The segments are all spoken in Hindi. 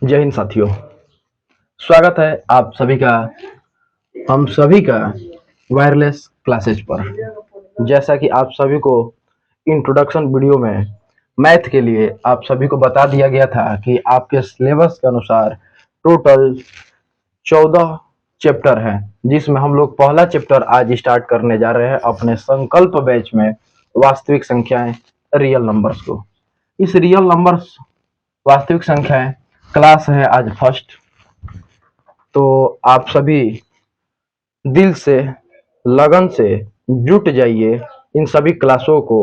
जय हिंद साथियों। स्वागत है आप सभी का हम सभी का वायरलेस क्लासेज पर। जैसा कि आप सभी को इंट्रोडक्शन वीडियो में मैथ के लिए आप सभी को बता दिया गया था कि आपके सिलेबस के अनुसार टोटल 14 चैप्टर हैं, जिसमें हम लोग पहला चैप्टर आज स्टार्ट करने जा रहे हैं अपने संकल्प बैच में, वास्तविक संख्याएं, रियल नंबर्स को। इस रियल नंबर्स, वास्तविक संख्याएं क्लास है आज फर्स्ट। तो आप सभी दिल से, लगन से जुट जाइए इन सभी क्लासों को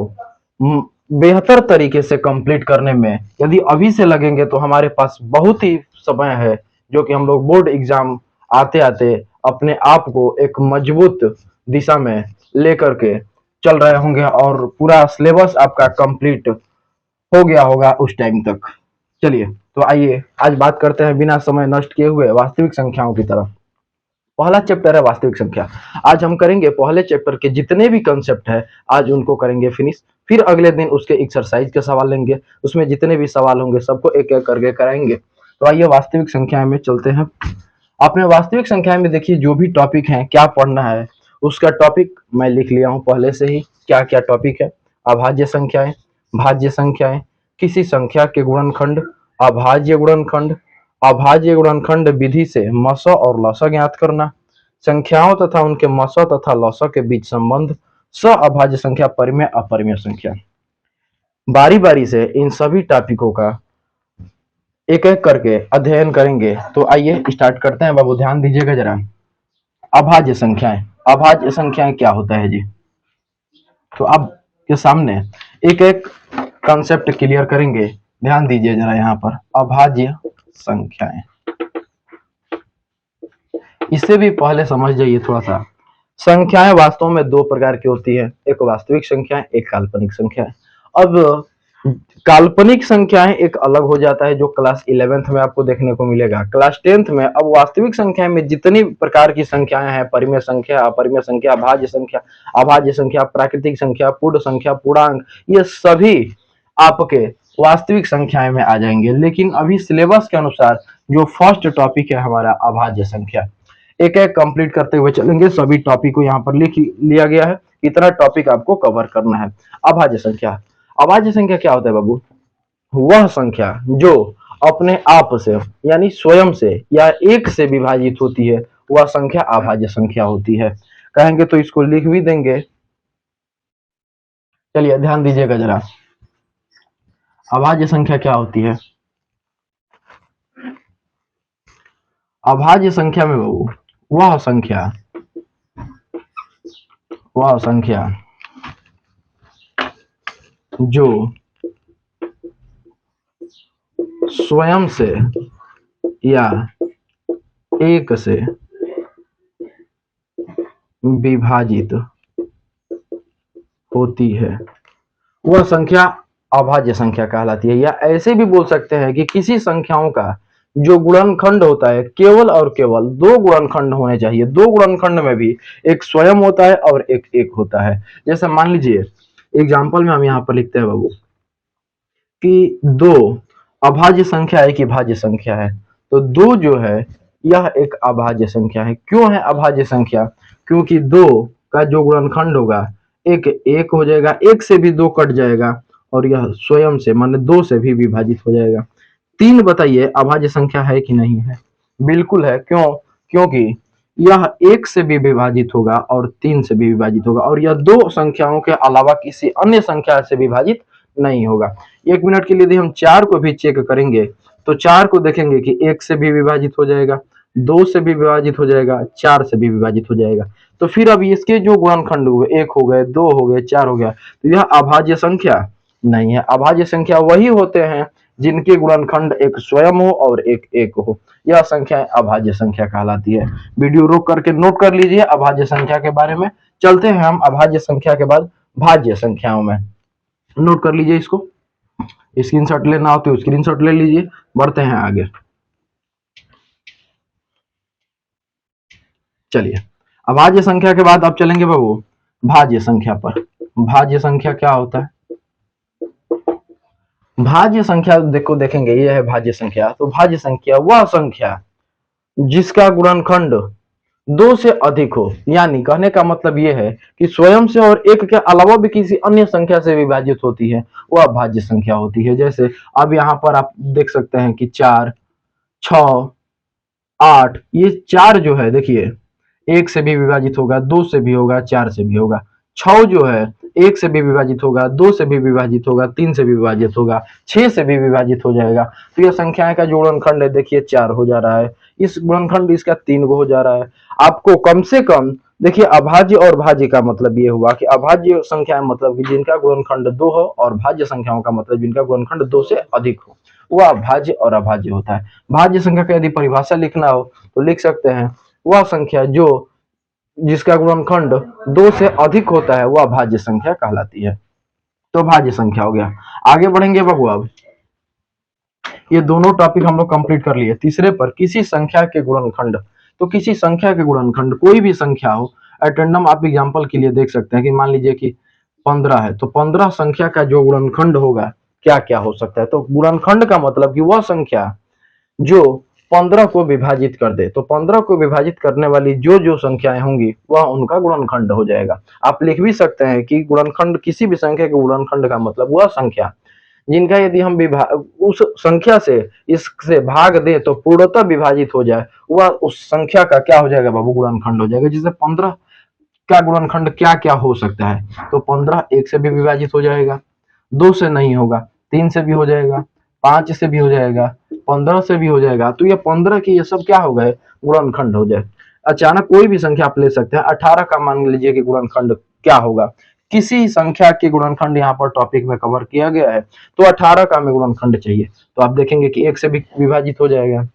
बेहतर तरीके से कंप्लीट करने में। यदि अभी से लगेंगे तो हमारे पास बहुत ही समय है, जो कि हम लोग बोर्ड एग्जाम आते आते अपने आप को एक मजबूत दिशा में लेकर के चल रहे होंगे और पूरा सिलेबस आपका कंप्लीट हो गया होगा उस टाइम तक। चलिए तो आइए आज बात करते हैं बिना समय नष्ट किए हुए वास्तविक संख्याओं की तरफ। पहला चैप्टर है वास्तविक संख्या। आज हम करेंगे पहले चैप्टर के जितने भी कंसेप्ट है, आज उनको करेंगे फिनिश। फिर अगले दिन उसके एक्सरसाइज के सवाल लेंगे, उसमें जितने भी सवाल होंगे सबको एक एक करके कराएंगे। तो आइए वास्तविक संख्या में चलते हैं। आपने वास्तविक संख्या में देखिए जो भी टॉपिक है, क्या पढ़ना है उसका टॉपिक मैं लिख लिया हूं पहले से ही। क्या क्या टॉपिक है? अभाज्य संख्याएं, भाज्य संख्याएं, किसी संख्या के गुणनखंड, अभाज्य गुणनखंड, अभाज्य गुणनखंड विधि से मस और लस ज्ञात करना, संख्याओं तथा उनके मस तथा लस के बीच संबंध, स अभाज्य संख्या, परिमेय अपरिमेय संख्या। बारी बारी से इन सभी टॉपिकों का एक एक करके अध्ययन करेंगे। तो आइए स्टार्ट करते हैं। बाबू ध्यान दीजिएगा जरा। अभाज्य संख्याएं, अभाज्य संख्याएं क्या होता है जी? तो आपके सामने एक एक कंसेप्ट क्लियर करेंगे। ध्यान दीजिए जरा यहाँ पर। अभाज्य संख्याएं, इससे भी पहले समझ जाइए थोड़ा सा। संख्याएं वास्तव में दो प्रकार की होती है, एक वास्तविक संख्याएं, एक काल्पनिक संख्याएं। अब काल्पनिक संख्याएं एक अलग हो जाता है, जो क्लास 11th में आपको देखने को मिलेगा। क्लास 10th में अब वास्तविक संख्याएं में जितनी प्रकार की संख्याएं हैं, परिमेय संख्या, अपरिमेय संख्या, भाज्य संख्या, अभाज्य संख्या, प्राकृतिक संख्या, पूर्ण संख्या, पूर्णांक, ये सभी आपके वास्तविक संख्याएं में आ जाएंगे। लेकिन अभी सिलेबस के अनुसार जो फर्स्ट टॉपिक है हमारा अभाज्य संख्या, एक एक कंप्लीट करते हुए चलेंगे। सभी टॉपिक को यहाँ पर लिख लिया गया है, इतना टॉपिक आपको कवर करना है। अभाज्य संख्या, अभाज्य संख्या क्या होता है बाबू? वह संख्या जो अपने आप से यानी स्वयं से या एक से विभाजित होती है, वह संख्या अभाज्य संख्या होती है। कहेंगे तो इसको लिख भी देंगे। चलिए ध्यान दीजिएगा जरा। अभाज्य संख्या क्या होती है? अभाज्य संख्या में बाबू वह संख्या जो स्वयं से या एक से विभाजित होती है, वह संख्या अभाज्य संख्या कहलाती है। या ऐसे भी बोल सकते हैं कि किसी संख्याओं का जो गुणनखंड होता है, केवल और केवल दो गुणनखंड होने चाहिए। दो गुणनखंड में भी एक स्वयं होता है और एक एक होता है। जैसे मान लीजिए एग्जाम्पल में हम यहाँ पर लिखते हैं बाबू कि दो अभाज्य संख्या एक भाज्य संख्या है। तो दो जो है यह एक अभाज्य संख्या है। क्यों है अभाज्य संख्या? क्योंकि दो का जो गुणनखंड होगा एक एक हो जाएगा, एक से भी दो कट जाएगा और यह स्वयं से माने दो से भी विभाजित हो जाएगा। तीन बताइए अभाज्य संख्या है कि नहीं है? बिल्कुल है। क्यों? क्योंकि यह एक से भी विभाजित होगा और तीन से भी विभाजित होगा और यह दो संख्याओं के अलावा किसी अन्य संख्या से विभाजित नहीं होगा। एक मिनट के लिए यदि हम चार को भी चेक करेंगे तो चार को देखेंगे कि एक से भी विभाजित हो जाएगा, दो से भी विभाजित हो जाएगा, चार से भी विभाजित हो जाएगा। तो फिर अब इसके जो गुणनखंड हुए, एक हो गए, दो हो गए, चार हो गया, तो यह अभाज्य संख्या नहीं है। अभाज्य संख्या वही होते हैं जिनके गुणनखंड एक स्वयं हो और एक एक हो। यह संख्या अभाज्य संख्या कहलाती है। वीडियो रोक करके नोट कर लीजिए अभाज्य संख्या के बारे में। चलते हैं हम अभाज्य संख्या के बाद भाज्य संख्याओं में। नोट कर लीजिए इसको, स्क्रीनशॉट लेना हो तो स्क्रीनशॉट ले लीजिए। बढ़ते हैं आगे। चलिए अभाज्य संख्या के बाद अब चलेंगे बाबू भाज्य संख्या पर। भाज्य संख्या क्या होता है? भाज्य संख्या देखो देखेंगे, ये है भाज्य संख्या। तो भाज्य संख्या वह संख्या जिसका गुणनखंड दो से अधिक हो, यानी कहने का मतलब यह है कि स्वयं से और एक के अलावा भी किसी अन्य संख्या से विभाजित होती है, वह भाज्य संख्या होती है। जैसे अब यहाँ पर आप देख सकते हैं कि 4, 6, 8, ये 4 जो है देखिए, एक से भी विभाजित होगा, दो से भी होगा, 4 से भी होगा। 6 जो है एक से भी विभाजित होगा, दो से भी विभाजित होगा, 3 से भी विभाजित होगा, 6 से भी विभाजित हो जाएगा। तो यह संख्याएं का जो गुणनखंड है देखिए 4 हो जा रहा है, इस गुणनखंड इसका 3 गो हो जा रहा है। आपको कम से कम देखिए, अभाज्य और भाज्य का मतलब ये हुआ कि अभाज्य संख्याएं मतलब कि जिनका गुणनखंड 2 हो, और भाज्य संख्याओं का मतलब जिनका गुणनखंड 2 से अधिक हो, वह भाज्य और अभाज्य होता है। भाज्य संख्या का यदि परिभाषा लिखना हो तो लिख सकते हैं, वह संख्या जो जिसका गुणनखंड 2 से अधिक होता है वह भाज्य संख्या कहलाती है। तो भाज्य संख्या हो गया। आगे बढ़ेंगे बाबू। अब ये दोनों टॉपिक हम लोग कंप्लीट कर लिए। तीसरे पर किसी संख्या के गुणनखंड। तो किसी संख्या के गुणनखंड, कोई भी संख्या हो, एटेंडम आप एग्जांपल के लिए देख सकते हैं कि मान लीजिए कि 15 है, तो 15 संख्या का जो गुणनखंड होगा क्या क्या हो सकता है। तो गुणनखंड का मतलब कि वह संख्या जो 15 को विभाजित कर दे। तो 15 को विभाजित करने वाली जो जो संख्याएं होंगी वह उनका गुणनखंड हो जाएगा। आप लिख भी सकते हैं कि गुणनखंड, किसी भी संख्या के गुणनखंड का मतलब वह संख्या जिनका यदि हम उस संख्या से इससे भाग दे तो पूर्णतः विभाजित हो जाए, वह उस संख्या का क्या हो जाएगा बाबू, गुणनखंड हो जाएगा। जैसे 15 का गुणनखंड क्या क्या हो सकता है। तो 15 एक से भी विभाजित हो जाएगा, 2 से नहीं होगा, 3 से भी हो जाएगा, 5 से भी हो जाएगा, 15 से भी हो जाएगा। तो ये 15 की ये सब क्या हो गए, गुणनखंड हो जाए। अचानक कोई भी संख्या आप ले सकते हैं। 18 का मान लीजिए कि गुणनखंड क्या होगा, किसी संख्या के गुणनखंड यहाँ पर टॉपिक में कवर किया गया है। तो 18 का हमें गुणनखंड चाहिए, तो आप देखेंगे कि 1 से भी विभाजित हो जाएगा,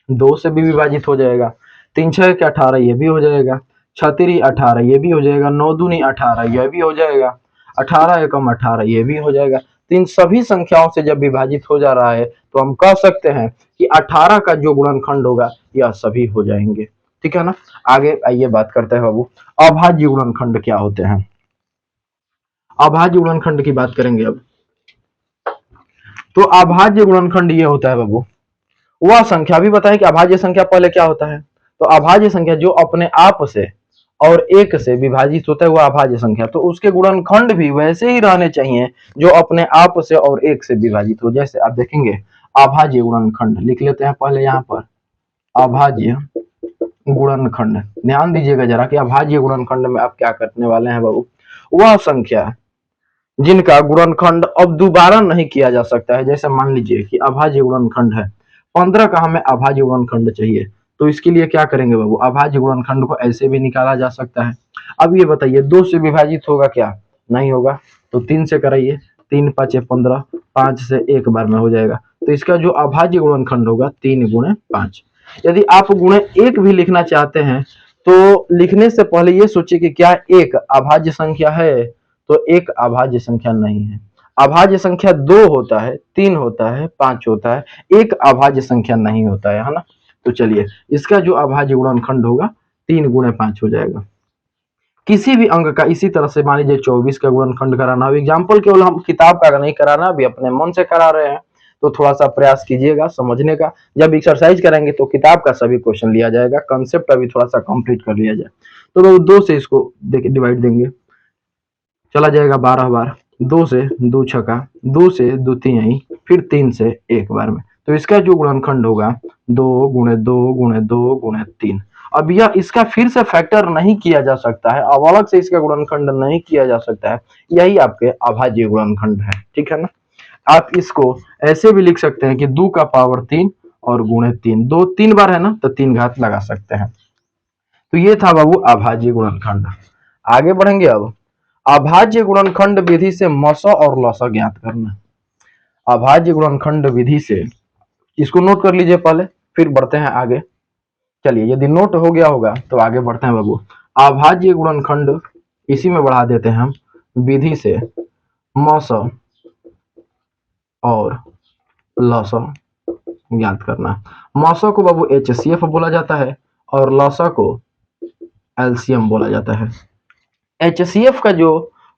2 से भी विभाजित हो जाएगा, 3 6 के 18 ये भी हो जाएगा, 6 3 18 ये भी हो जाएगा, 9 दूनी 18 ये भी हो जाएगा, 18 एकम 18 ये भी हो जाएगा। तो इन सभी संख्याओं से जब विभाजित हो जा रहा है तो हम कह सकते हैं कि 18 का जो गुणनखंड होगा यह सभी हो जाएंगे। ठीक है ना। आगे आइए बात करते हैं बाबू, अभाज्य गुणनखंड क्या होते हैं। अभाज्य गुणनखंड की बात करेंगे अब। तो अभाज्य गुणनखंड ये होता है बाबू, वह संख्या भी बताएं कि अभाज्य संख्या पहले क्या होता है। तो अभाज्य संख्या जो अपने आप से और एक से विभाजित होता है वह अभाज्य संख्या। तो उसके गुणनखंड भी वैसे ही रहने चाहिए जो अपने आप से और एक से विभाजित हो। जैसे आप देखेंगे अभाज्य गुणनखंड लिख लेते हैं पहले यहाँ पर, अभाज्य गुणनखंड। ध्यान दीजिएगा जरा कि अभाज्य गुणनखंड में आप क्या करने वाले हैं बाबू, वह संख्या जिनका गुणनखंड अब दोबारा नहीं किया जा सकता है। जैसे मान लीजिए कि अभाज्य गुणनखंड है 15 का, हमें अभाज्य गुणनखंड चाहिए। तो इसके लिए क्या करेंगे बाबू, अभाज्य गुणनखंड को ऐसे भी निकाला जा सकता है। अब ये बताइए 2 से विभाजित होगा क्या, नहीं होगा। तो 3 से कराइए, 3 5 15, 5 से एक बार में हो जाएगा। तो इसका जो अभाज्य गुणनखंड होगा 3 गुणे 5। यदि आप गुणे 1 भी लिखना चाहते हैं तो लिखने से पहले ये सोचिए कि क्या एक अभाज्य संख्या है। तो एक अभाज्य संख्या नहीं है। अभाज्य संख्या 2 होता है, 3 होता है, 5 होता है, एक अभाज्य संख्या नहीं होता है ना। तो चलिए इसका जो अभाज्य गुणनखंड होगा 3 गुणे 5 हो जाएगा। किसी भी अंक का इसी तरह से मान लीजिए 24 का गुणनखंड कराना। अब एग्जाम्पल केवल हम किताब का नहीं कराना, अभी अपने मन से करा रहे हैं, तो थोड़ा सा प्रयास कीजिएगा समझने का। जब एक्सरसाइज करेंगे तो किताब का सभी क्वेश्चन लिया जाएगा, कंसेप्ट अभी थोड़ा सा कंप्लीट कर लिया जाए। तो 2 से इसको डिवाइड देंगे, चला जाएगा 12 बार, 2 से 2 छका, 2 से 2 तिहाई, फिर 3 से एक बार में। तो इसका जो गुणनखंड होगा 2 गुणे 2 गुणे 2 गुणे 3। अब यह इसका फिर से फैक्टर नहीं किया जा सकता है, अब अलग से इसका गुणनखंड नहीं किया जा सकता है। यही आपके अभाज्य गुणनखंड है। ठीक है ना। आप इसको ऐसे भी लिख सकते हैं कि 2 का पावर 3 और गुणे 3, 2 3 बार है ना, तो 3 घात लगा सकते हैं। तो ये था बाबू अभाज्य गुणनखंड। आगे बढ़ेंगे अब, अभाज्य गुणनखंड विधि से मस और लस ज्ञात करना। अभाज्य गुणनखंड विधि से, इसको नोट कर लीजिए पहले, फिर बढ़ते हैं आगे। चलिए यदि नोट हो गया होगा तो आगे बढ़ते हैं बाबू। अभाज्य गुणनखंड इसी में बढ़ा देते हैं हम, विधि से मस और लस ज्ञात करना। मस को बाबू HCF बोला जाता है और लस को LCM बोला जाता है। HCF का जो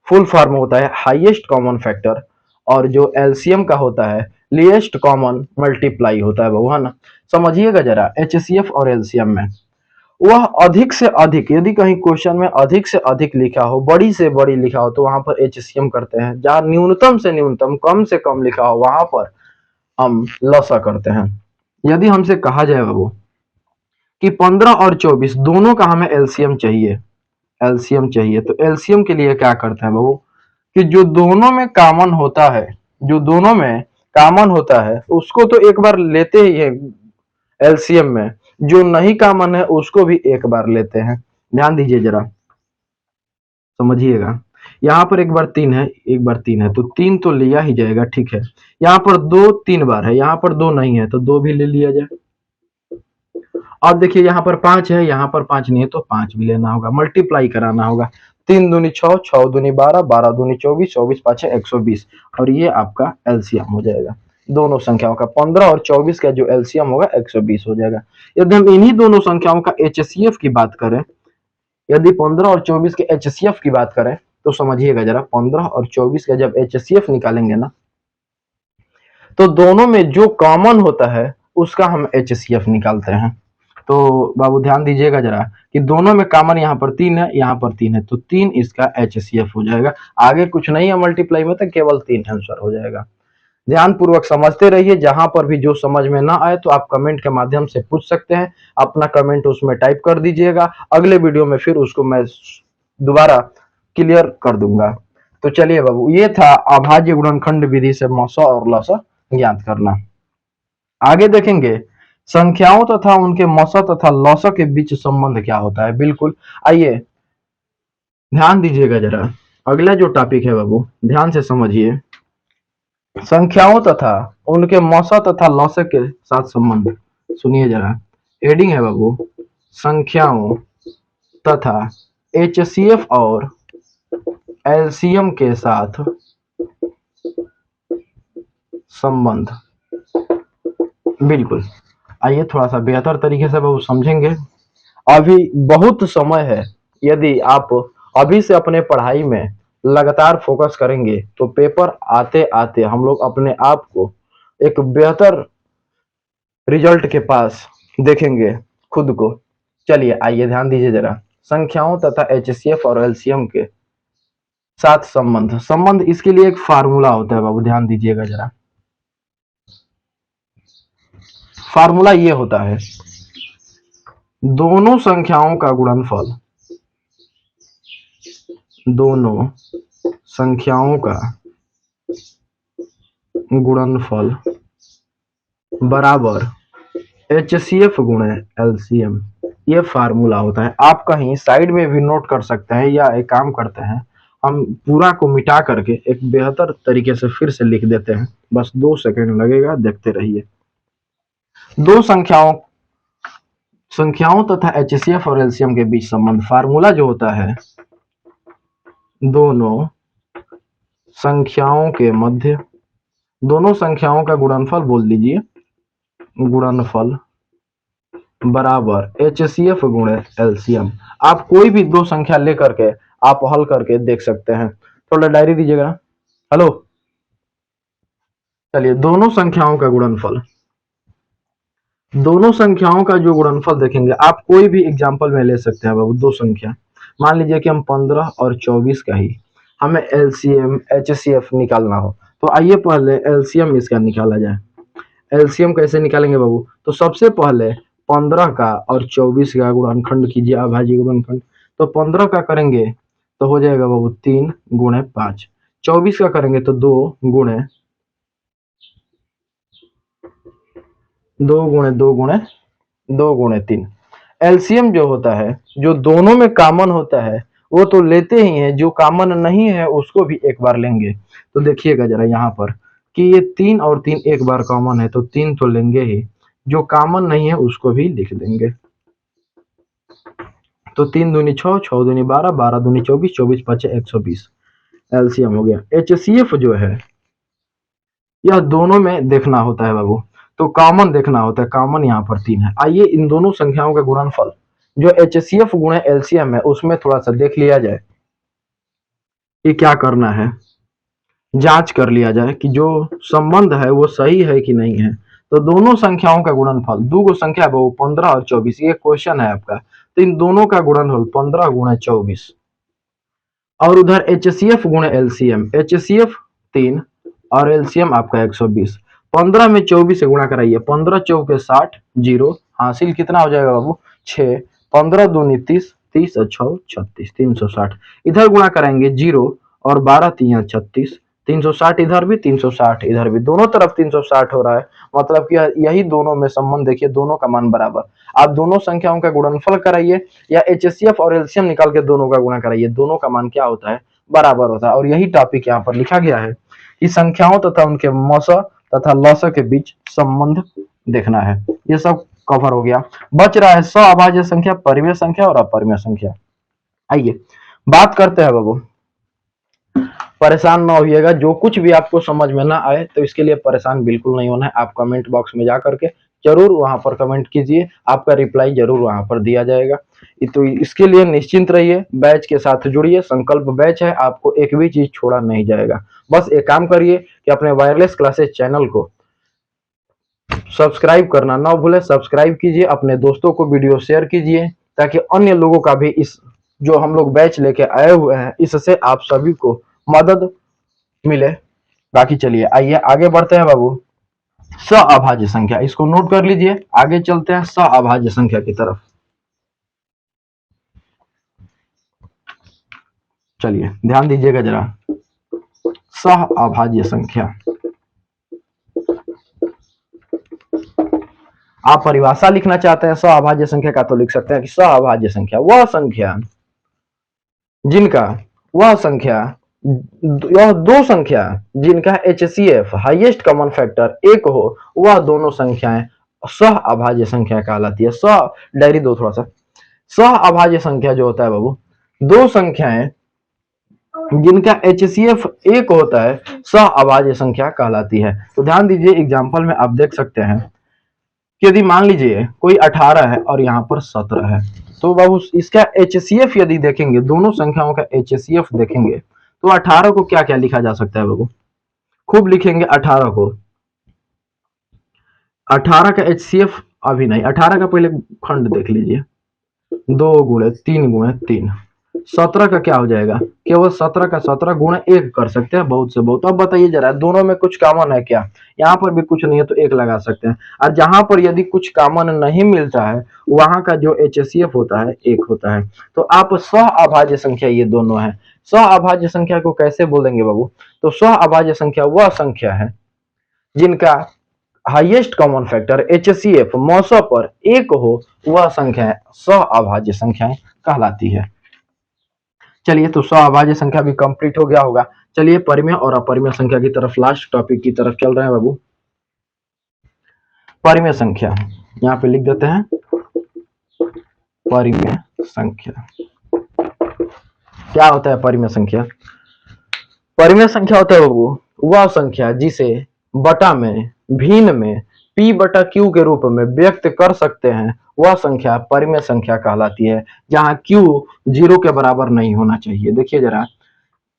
फुल फॉर्म होता है हाईएस्ट कॉमन फैक्टर, और जो एलसीएम का होता है लीस्ट कॉमन मल्टीप्लाई होता है बाबू, है ना। समझिएगा जरा, एचसीएफ और एलसीएम में वह अधिक से अधिक, यदि कहीं क्वेश्चन में अधिक से अधिक लिखा हो, बड़ी से बड़ी लिखा हो, तो वहां पर एचसीएम करते हैं। जहां न्यूनतम से न्यूनतम, कम से कम लिखा हो, वहां पर हम लसा करते हैं। यदि हमसे कहा जाए बाबू कि 15 और 24 दोनों का हमें एलसीएम चाहिए, एलसीएम चाहिए, तो एलसीएम के लिए क्या करते हैं बाबू कि जो दोनों में कॉमन होता है, जो दोनों में कॉमन होता है उसको तो एक बार लेते ही है एलसीएम में, जो नहीं कॉमन है उसको भी एक बार लेते हैं। ध्यान दीजिए जरा, समझिएगा। यहाँ पर एक बार 3 है, एक बार 3 है, तो 3 तो लिया ही जाएगा, ठीक है। यहाँ पर 2 3 बार है, यहाँ पर 2 नहीं है तो 2 भी ले लिया जाए। अब देखिए यहाँ पर 5 है, यहाँ पर 5 नहीं है तो 5 भी लेना होगा, मल्टीप्लाई कराना होगा। 3 दूनी 6, 6 दूनी 12, 12 दूनी 24, 24 पाँच 120, और ये आपका एलसीएम हो जाएगा दोनों संख्याओं का। 15 और 24 का जो एलसीएम होगा 120 हो जाएगा। यदि हम इन्हीं दोनों संख्याओं का एचसीएफ की बात करें, यदि 15 और 24 के एचसीएफ की बात करें, तो समझिएगा जरा, 15 और 24 का जब एचसीएफ निकालेंगे ना, तो दोनों में जो कॉमन होता है उसका हम एचसीएफ निकालते हैं। तो बाबू ध्यान दीजिएगा जरा कि दोनों में कॉमन यहाँ पर 3 है, यहाँ पर 3 है, तो 3 इसका एचसीएफ हो जाएगा। आगे कुछ नहीं है मल्टीप्लाई में, तो केवल 3 आंसर हो जाएगा। ध्यान पूर्वक समझते रहिए। जहां पर भी जो समझ में ना आए तो आप कमेंट के माध्यम से पूछ सकते हैं, अपना कमेंट उसमें टाइप कर दीजिएगा। अगले वीडियो में फिर उसको मैं दोबारा क्लियर कर दूंगा। तो चलिए बाबू, ये था अभाज्य गुणनखंड विधि से मौसा और लसा ज्ञात करना। आगे देखेंगे संख्याओं तथा उनके मौसा तथा लौसा के बीच संबंध क्या होता है। बिल्कुल, आइए ध्यान दीजिएगा जरा। अगला जो टॉपिक है बाबू, ध्यान से समझिए। संख्याओं तथा उनके मौसा तथा लौसा के साथ संबंध। सुनिए जरा, हेडिंग है बाबू, संख्याओं तथा एचसीएफ और एलसीएम के साथ संबंध। बिल्कुल, आइए थोड़ा सा बेहतर तरीके से बाबू समझेंगे। अभी बहुत समय है, यदि आप अभी से अपने पढ़ाई में लगातार फोकस करेंगे तो पेपर आते आते हम लोग अपने आप को एक बेहतर रिजल्ट के पास देखेंगे खुद को। चलिए आइए ध्यान दीजिए जरा, संख्याओं तथा एचसीएफ और एलसीएम के साथ संबंध। संबंध इसके लिए एक फार्मूला होता है बाबू, ध्यान दीजिएगा जरा। फार्मूला ये होता है, दोनों संख्याओं का गुणनफल, दोनों संख्याओं का गुणनफल बराबर एचसीएफ गुणे एलसीएम। ये फार्मूला होता है। आप कहीं साइड में भी नोट कर सकते हैं, या एक काम करते हैं, हम पूरा को मिटा करके एक बेहतर तरीके से फिर से लिख देते हैं। बस 2 सेकंड लगेगा, देखते रहिए। दो संख्याओं तथा एचसीएफ और एलसीएम के बीच संबंध। फार्मूला जो होता है, दोनों संख्याओं के मध्य, दोनों संख्याओं का गुणनफल बोल दीजिए, गुणनफल बराबर एचसीएफ गुणे एलसीएम। आप कोई भी दो संख्या लेकर के आप हल करके देख सकते हैं। थोड़ा डायरी दीजिएगा। हेलो, चलिए दोनों संख्याओं का गुणनफल, दोनों संख्याओं का जो गुणनफल देखेंगे, आप कोई भी एग्जांपल में ले सकते हैं बाबू। दो संख्या मान लीजिए कि हम 15 और 24 का ही हमें एलसीएम एचसीएफ निकालना हो, तो आइए पहले एलसीएम इसका निकाला जाए। एलसीएम कैसे निकालेंगे बाबू? तो सबसे पहले 15 का और 24 का गुणनखंड कीजिए, अभाज्य गुणनखंड। तो 15 का करेंगे तो हो जाएगा बाबू 3 गुणे 5, 24 का करेंगे तो 2 गुणे 2 गुणे 2 गुणे 2 गुणे 3। एलसीएम जो होता है, जो दोनों में कॉमन होता है वो तो लेते ही हैं, जो कॉमन नहीं है उसको भी एक बार लेंगे। तो देखिएगा जरा यहाँ पर कि ये 3 और 3 एक बार कॉमन है, तो 3 तो लेंगे ही, जो कॉमन नहीं है उसको भी लिख देंगे। तो 3 दूनी 6, 6 दूनी 12, 12 दूनी 24, 24 पाँच 120 एलसीएम हो गया। एचसीएफ जो है, यह दोनों में देखना होता है बाबू, तो कॉमन देखना होता है। कॉमन यहाँ पर 3 है। आइए इन दोनों संख्याओं का गुणनफल जो एचसीएफ गुणे एलसीएम है उसमें थोड़ा सा देख लिया जाए कि क्या करना है। जांच कर लिया जाए कि जो संबंध है वो सही है कि नहीं है। तो दोनों संख्याओं का गुणनफल, दो गो संख्या है वो 15 और 24, ये क्वेश्चन है आपका। तो इन दोनों का गुणनफल 15 गुणा 24 और उधर एचसीएफ गुणे एलसीएम, एचसीएफ 3 और एलसीएम आपका 120। 15 में 24 से गुणा कराइए, 15 चौके 60, जीरो हासिल कितना हो जाएगा बाबू 6, 15 दूनी 30, 30 और 6 36, 360। इधर गुणा कराएंगे जीरो और 12 3 36, 360 इधर भी 360 इधर भी, दोनों तरफ 360 हो रहा है। मतलब कि यही दोनों में संबंध देखिए, दोनों का मान बराबर। आप दोनों संख्याओं का गुणनफल कराइए या एचसीएफ और एलसीएम निकाल के दोनों का गुणा कराइए, दोनों का मान क्या होता है, बराबर होता है। और यही टॉपिक यहाँ पर लिखा गया है कि संख्याओं तथा उनके मौसा तथा लौसा के बीच संबंध देखना है। ये सब कवर हो गया। बच रहा है सअभाज्य संख्या, परिमेय संख्या और अपरिमेय संख्या। आइए बात करते हैं बाबू। परेशान ना होइएगा, जो कुछ भी आपको समझ में ना आए तो इसके लिए परेशान बिल्कुल नहीं होना है। आप कमेंट बॉक्स में जा करके जरूर वहां पर कमेंट कीजिए, आपका रिप्लाई जरूर वहां पर दिया जाएगा। तो इसके लिए निश्चिंत रहिए, बैच के साथ जुड़िए, संकल्प बैच है, आपको एक भी चीज छोड़ा नहीं जाएगा। बस एक काम करिए कि अपने वायरलेस क्लासेस चैनल को सब्सक्राइब करना ना भूले, सब्सक्राइब कीजिए, अपने दोस्तों को वीडियो शेयर कीजिए ताकि अन्य लोगों का भी इस जो हम लोग बैच लेके आए हुए हैं इससे आप सभी को मदद मिले। बाकी चलिए आइए आगे बढ़ते हैं बाबू। सअभाज्य संख्या, इसको नोट कर लीजिए, आगे चलते हैं सअभाज्य संख्या की तरफ। चलिए ध्यान दीजिएगा जरा। सअभाज्य संख्या, आप परिभाषा लिखना चाहते हैं सअभाज्य संख्या का तो लिख सकते हैं कि सअभाज्य संख्या वह संख्या जिनका वह संख्या यह दो संख्या जिनका एचसीएफ हाईएस्ट कॉमन फैक्टर एक हो, वह दोनों संख्याएं सह अभाज्य संख्या कहलाती है। सह डायरी दो थोड़ा सा। सह अभाज्य संख्या जो होता है बाबू, दो संख्याएं जिनका एचसीएफ एक होता है सह अभाज्य संख्या कहलाती है। तो ध्यान दीजिए, एग्जांपल में आप देख सकते हैं कि यदि मान लीजिए कोई 18 है और यहाँ पर 17 है, तो बाबू इसका एचसीएफ यदि देखेंगे, दोनों संख्याओं का एचसीएफ देखेंगे तो 18 को क्या क्या लिखा जा सकता है बाबू, खूब लिखेंगे 18 को। 18 का एचसीएफ अभी नहीं, 18 का पहले खंड देख लीजिए, 2 गुणे 3 गुणे 3। 17 का क्या हो जाएगा, केवल 17 का 17 गुणे 1 कर सकते हैं, बहुत से बहुत। अब बताइए जरा, दोनों में कुछ कॉमन है क्या, यहाँ पर भी कुछ नहीं है तो 1 लगा सकते हैं। और जहां पर यदि कुछ कॉमन नहीं मिलता है वहां का जो एचसीएफ होता है 1 होता है। तो आप सह अभाज्य संख्या ये दोनों है। सह अभाज्य संख्या को कैसे बोलेंगे बाबू, तो सह अभाज्य संख्या वह संख्या है जिनका हाईएस्ट कॉमन फैक्टर एचसीएफ मौसों पर 1 हो, वह संख्या सह अभाज्य संख्याएं कहलाती है। चलिए तो सहअभाज्य संख्या भी कंप्लीट हो गया होगा। चलिए परिमेय और अपरिमेय संख्या की तरफ, लास्ट टॉपिक की तरफ चल रहे हैं बाबू। परिमेय संख्या यहाँ पे लिख देते हैं, परिमेय संख्या क्या होता है। परिमेय संख्या, परिमेय संख्या होता है बाबू वह संख्या जिसे बटा में भिन्न में p बटा q के रूप में व्यक्त कर सकते हैं, वह संख्या परिमेय संख्या कहलाती है, जहां q 0 के बराबर नहीं होना चाहिए। देखिए जरा,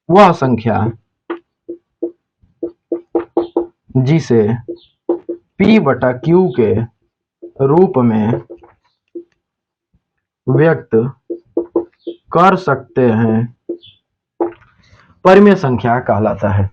वह संख्या जिसे p बटा q के रूप में व्यक्त कर सकते हैं, परिमेय संख्या कहलाता है।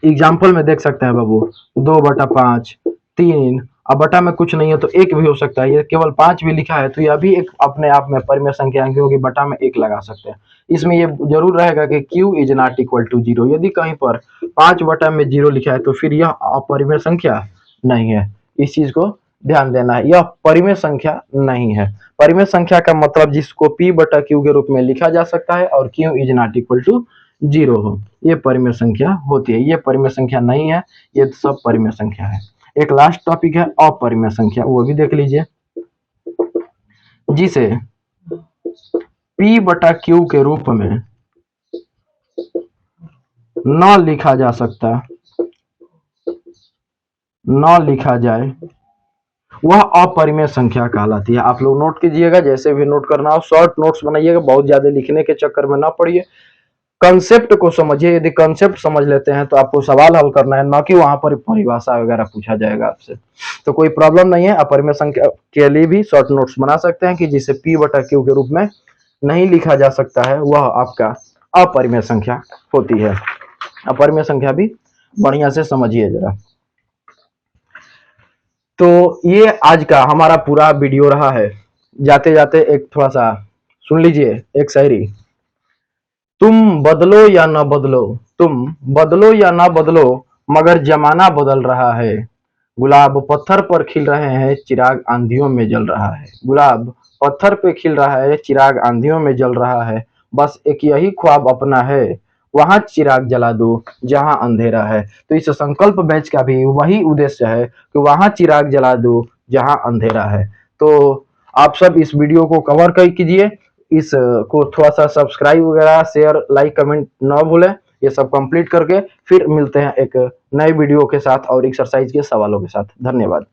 एग्जाम्पल में देख सकते हैं बाबू, 2/5, 3, अब बटा में कुछ नहीं है तो 1 भी हो सकता है, ये केवल 5 भी लिखा है तो यह भी एक अपने आप में परिमेय संख्या है, क्योंकि बटा में 1 लगा सकते हैं। इसमें ये जरूर रहेगा कि q is not equal to 0। यदि कहीं पर 5 बटा में 0 लिखा है तो फिर यह अपरिमेय संख्या नहीं है। इस चीज को ध्यान देना है, यह परिमेय संख्या नहीं है। परिमेय संख्या का मतलब जिसको p बटा q के रूप में लिखा जा सकता है और q is not equal to 0 हो, ये परिमेय संख्या होती है। ये परिमेय संख्या नहीं है, ये सब परिमेय संख्या है। एक लास्ट टॉपिक है अपरिमेय संख्या, वो भी देख लीजिए, जिसे p बटा q के रूप में न लिखा जा सकता, न लिखा जाए, वह अपरिमेय संख्या कहलाती है। आप लोग नोट कीजिएगा, जैसे भी नोट करना हो शॉर्ट नोट्स बनाइएगा, बहुत ज्यादा लिखने के चक्कर में ना पड़िए। कंसेप्ट को समझिए। यदि कंसेप्ट समझ लेते हैं तो आपको सवाल हल करना है, ना कि वहां पर परिभाषा वगैरह पूछा जाएगा आपसे। तो कोई प्रॉब्लम नहीं है। अपरिमेय संख्या के लिए भी शॉर्ट नोट्स बना सकते हैं कि जिसे P बटा Q के रूप में नहीं लिखा जा सकता है, वह आपका अपरिमेय संख्या होती है। अपरिमेय संख्या भी बढ़िया से समझिए जरा। तो ये आज का हमारा पूरा वीडियो रहा है। जाते जाते एक थोड़ा सा सुन लीजिए एक शायरी। तुम बदलो या न बदलो, तुम बदलो या न बदलो, मगर जमाना बदल रहा है। गुलाब पत्थर पर खिल रहे हैं, चिराग आंधियों में जल रहा है। गुलाब पत्थर पे खिल रहा है, चिराग आंधियों में जल रहा है। बस एक यही ख्वाब अपना है, वहां चिराग जला दो जहां अंधेरा है। तो इस संकल्प बैच का भी वही उद्देश्य है कि वहां चिराग जला दो जहां अंधेरा है। तो आप सब इस वीडियो को कवर कर कीजिए। इस को थोड़ा सा सब्सक्राइब वगैरह, शेयर, लाइक, कमेंट ना भूलें। ये सब कंप्लीट करके फिर मिलते हैं एक नए वीडियो के साथ और एक्सरसाइज के सवालों के साथ। धन्यवाद।